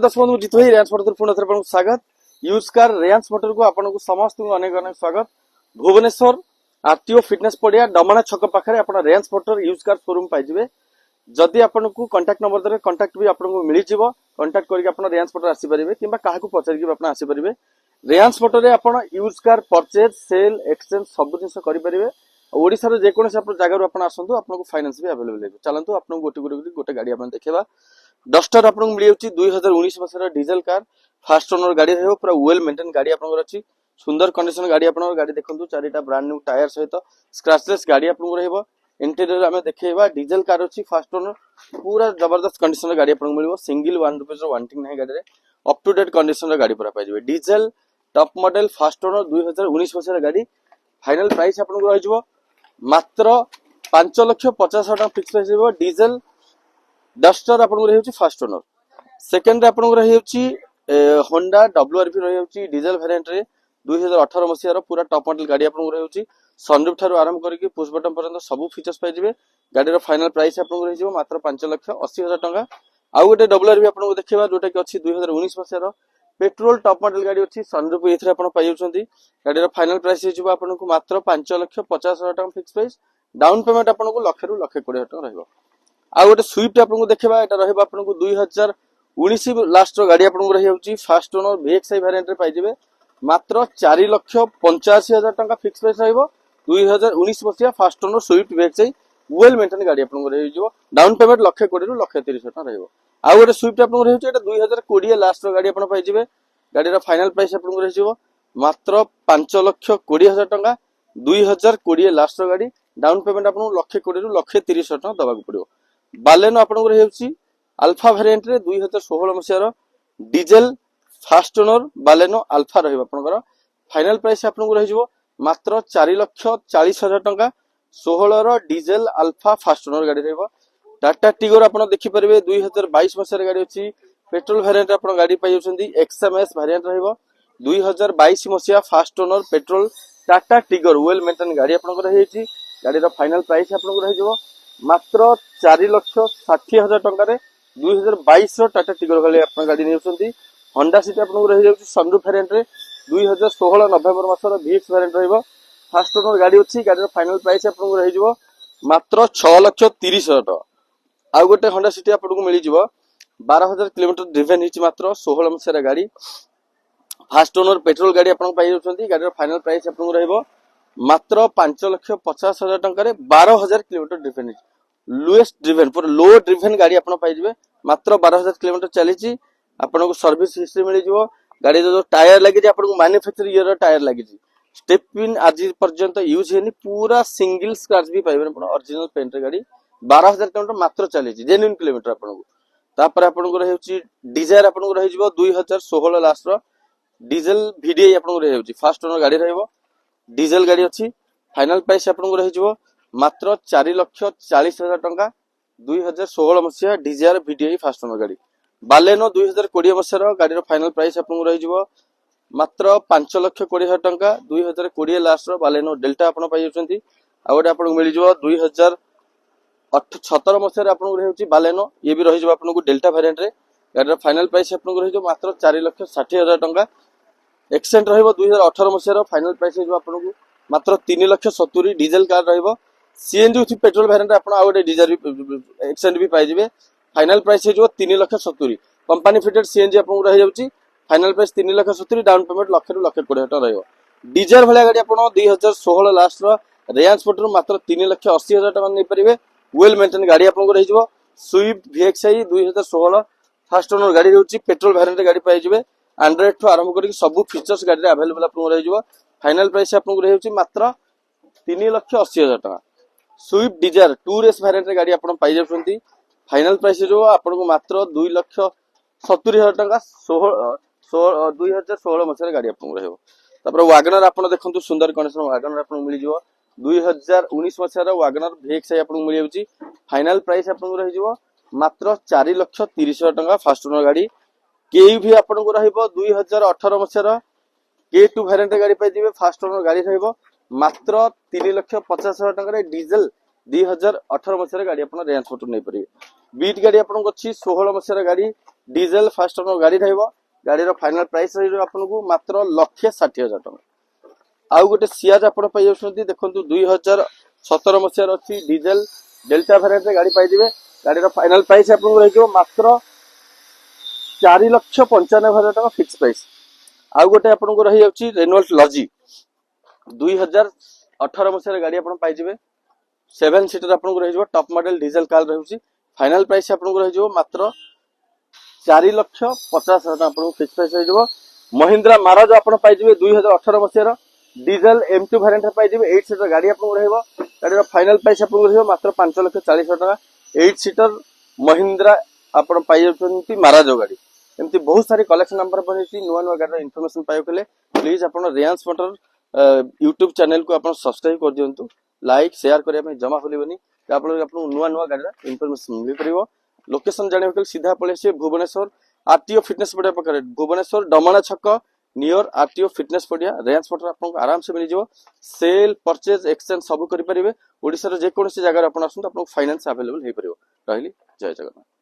दर्शक बंधु जित भाई रेंज मोटर पुनः थे स्वागत यूज कार रेंज मोटर को आपको समस्त अनेक अनेक स्वागत भुवनेश्वर आरटीओ फिटनेस पड़िया डमणा छक पाखे आप range motor used car showroom पाइबे जदि आपको कंटाक्ट नंबर देते कंटाक्ट भी आपको मिल जाव कंटाक्ट करके रेंज मोटर आसीपारे कि पचारिक आसीपारे रेंज मोटर में आप use car purchase sale exchange सब जिन करेंगे ओडिशार जेकोसी जगह आप आसतु आपको फाइनान्स भी अवेलेबल है। चलतु आपको गोटे गाड़ी आप देखा डस्टर आपको मिल 2019 मसीह डीजेल कार फास्ट ओनर गाड़ी रही पूरा वेल मेंटेन गाड़ी आपंकर अच्छी सुंदर कंडीशन गाड़ी आप गाड़ी देखो चारिटा ब्रांड न्यू टायर सहित स्क्रैचलेस गाड़ी आपको रही इंटेरियर आम देखा डीजेल कार अच्छी फास्ट ओनर पूरा जबरदस्त कंडीशन गाड़ी आपको मिल सिंगल ₹1 वारंटी ना गाड़ी अप टू डेट कंडीशन गाड़ी पूरा पाइबे diesel top model first owner 2019 मसीह गाड़ी फाइनल प्राइस आपको रही मात्र 5,50,000 फिक्स प्राइस डीजेल डस्टर आपको रही फास्ट ओनर सेकेंड आपको रही होंडा WRV रही डीजेल वेरिएंट रे 2018 मसीहार पूरा टॉप मॉडल गाड़ी आपको रही सनरूफ ठार आरंभ करके पुश बटन पर्यंत सब फीचर्स पाइबे गाड़ी फाइनल प्राइस आपको रही मात्र 5,80,000 टंका आउ गोटे WRV आपको देखा जोटा कि अच्छी 2019 मसीहार पेट्रोल टॉप मॉडल गाड़ी अच्छी सनरूफ ये गाड़ी फाइनल प्राइस आपको मात्र 5,50,000 टंका फिक्स प्राइस डाउन पेमेंट आपको ₹1,00,000 ରୁ ₹1,20,000 टंका रही आ गोटे स्विफ्ट आपको देखा यहाँ आपको 2019 लास्ट गाड़ी आपको रही फास्ट ओनर VXI वेरिएंट पाइबे मात्र 4,85,000 टंका फिक्स प्राइस रही 2019 मसीहा fast owner Swift VXI well maintain गाड़ी आपको रही डाउन पेमेंट ₹1,20,000 ରୁ ₹1,30,000 टंका रही आ गोटे स्विफ्ट आपको रही 2020 लास्ट गाड़ी आप पाइबे गाड़ी फाइनल प्राइस आपको रही मात्र 5,20,000 टंका 2020 लास्ट गाड़ी डाउन पेमेंट आपको ₹1,20,000 ରୁ ₹1,30,000 टंका दबाक पड़ो बालेनो आपको रही अल्फा वेरिएंट रे 2016 मसीहार diesel fast owner Baleno alpha रही फाइनल प्राइस आपको रही मात्र 4,40,000 टंका 16 डीजेल अल्फा फास्ट ओनर गाड़ी रही टाटा टिगोर आप देखिपारे 2022 मसीहार गाड़ी अच्छी पेट्रोल वेरिएंट आप गाड़ी पाई XMS वेरिएंट रही 2022 मसीहा fast owner petrol Tata Tigor well maintain गाड़ी आपको रही गाड़ी फाइनल प्राइस आपको रही मात्र 4,60,000 टंका 2022 टाटा टिगोर गाड़ी नहीं होंडा सिटी आपको रही सनरूफ वेरिएंट रे 2016 नवेम्बर मासर VX वेरिएंट रही फास्ट ओनर गाड़ी अच्छी गाड़ी फाइनल प्राइस आपको रही मात्र 6,30,000 टंका आउ गोटे होंडा सिटी आपको मिल 12,000 किलोमीटर ड्रिवेन होती मात्र 16 मसीहार गाड़ी फास्ट ओनर पेट्रोल गाड़ी आपको पाई गाड़ी फाइनल प्राइस आपको रही मात्र 5,50,000 टंका 12,000 किलोमीटर ड्रिवेन लोएस्ट ड्रिवेन पूरा लो ड्रिवेन गाड़ी आप पाइबे मात्र 12,000 किलोमीटर चली आपको सर्विस हिस्ट्री मिल गाड़ी जो टायर लगी आपको मैन्युफैक्चर ईयर टायर लगी स्टेप पिन आज पर्यंत यूज है पूरा सिंगल स्क्रैच भी पाइबे ओरिजिनल पेंट गाड़ी 12,000 किलोमीटर मात्र चली जेन्युइन किलोमीटर आपको रही डिजायर आपको रही 2016 लास्ट डीजेल VDI आपको रही फास्ट ओनर गाड़ी रही डीजेल गाड़ी अच्छी फाइनल प्राइस आपको रही मात्र 4,40,000 टंका 2016 मसीहा डिजायर VDI फास्ट ओनर गाड़ी बालेनो 2020 मसीहार गाड़ी फाइनल प्राइस आपको रही मात्र 5,20,000 टंका 2020 लास्ट बालेनो डेल्टा आप पाई गोटे आपको मिल 2017 मसीहार आपको रही बालेनो ये भी रही आपको डेल्टा वेरिएंट रे गाड़ी फाइनल प्राइस आपको रही मात्र 4,60,000 टंका एक्सेंट रही 2018 मसीहार फाइनल प्राइस आपको मात्र 3,70,000 डीजेल कार रही सीएनजी विथ पेट्रोल वेरिएंट आप गोटे डीजल एक्सेंट भी पाइबे final price 3,70,000 company fitted CNG आपको रही फाइनल प्राइस 3,70,000 डाउन पेमेंट ₹1,00,000 ରୁ ₹1,20,000 टंका रही डीजल भाया गाड़ी आप 2016 लास्ट रेंज मोटर मात्र 3,80,000 टंका नहीं पारे वेल मेंटेन गाड़ी आपको रही स्विफ्ट VXI 2016 फास्ट ओनर गाड़ी रही पेट्रोल वेरिएंट गाड़ी पाइबे एंड्रॉइड ठू आरंभ करके सब फीचर्स गाड़ी अवेलेबल आपको रही फाइनल प्राइस आपको रही मात्र 3,80,000 टंका Swift Dzire tour S variant गाड़ी आप पाई फाइनल प्राइस आपको मात्र 2,70,000 टंका 2016 मसीहार गाड़ी आपको रही वागनर आप देखो सुंदर कंडीशन वागनर आपको मिल 2019 मसीहार वागनर VXI आपको मिल फाइनल प्राइस आपको रही मात्र 4,30,000 टंका फास्ट ओनर गाड़ी भी आपको रही 2018 मसीहार K2 वेरिएंट गाड़ी पाइबे फास्ट ओनर गाड़ी रही मात्र 3,50,000 टंका डीजेल 2018 मसीहार गाड़ी आप रेंज फोटो नहीं पारे बीट गाड़ी आपको अच्छी 16 मसीहार गाड़ी डीजेल फास्ट ओनर गाड़ी रहइबो गाड़ी रो फाइनल प्राइस रहइबो आपनको मात्र 1,60,000 टका आउ गोटे सियाज आपण पाई जाउछन्ती देखंतु 2017 मसियार अछि डीजेल डेल्टा वेरिएंट रे गाड़ी पाई दिबे गाड़ी रो फाइनल प्राइस आपनको रहइबो मात्र 4,95,000 टका फिक्स प्राइस आउ गोटे आपनको रही जाउछि रेनॉल्ट लॉजी 2018 मसियार गाड़ी आपण पाई जिबे 7 सीटर आपनको रही जिवो टॉप मॉडल डीजल कार रहउछि फाइनल प्राइस आपनको रही जिवो मात्र 4,50,000 टका आपनको फिक्स प्राइस रही जिवो महिंद्रा माराज आपण पाई जिबे 2018 मसियार डीजल M2 वेरिएंट रे पाई जिबे 8 सीटर गाड़ी आपनको रहइबो गाड़ी रो फाइनल प्राइस आपनको रहिबो मात्र 5,40,000 टका 8 सीटर महिंद्रा आपण पाई जाउछन्ती माराज गाड़ी एमती बहुत सारी कलेक्शन नंबर बनेछि नुवा नुवा गाड़ी इन्फॉर्मेशन पायो कले प्लीज आपण रियांस मोटर यूट्यूब चैनल को आपण सब्सक्राइब कर दियंतु लाइक शेयर करिया में जमा भूलिबनी आपण नुवा नुवा गाड़ी इन्फॉर्मेशन मिल परिबो लोकेशन जाने के सीधा पळे से भुवनेश्वर आरटीओ फिटनेस पड़िया पाखरे भुवनेश्वर डमणा छक नियर आरटीओ फिटनेस पड़िया रेंज मोटर आपको आराम से मिल जिवो सेल परचेज एक्सचेंज सब करि परिबे ओडिसा रो जे कोनोसी जगह रे आपण आसुन आपको फाइनेंस अवेलेबल हे परिबो रहली जय जगन्नाथ।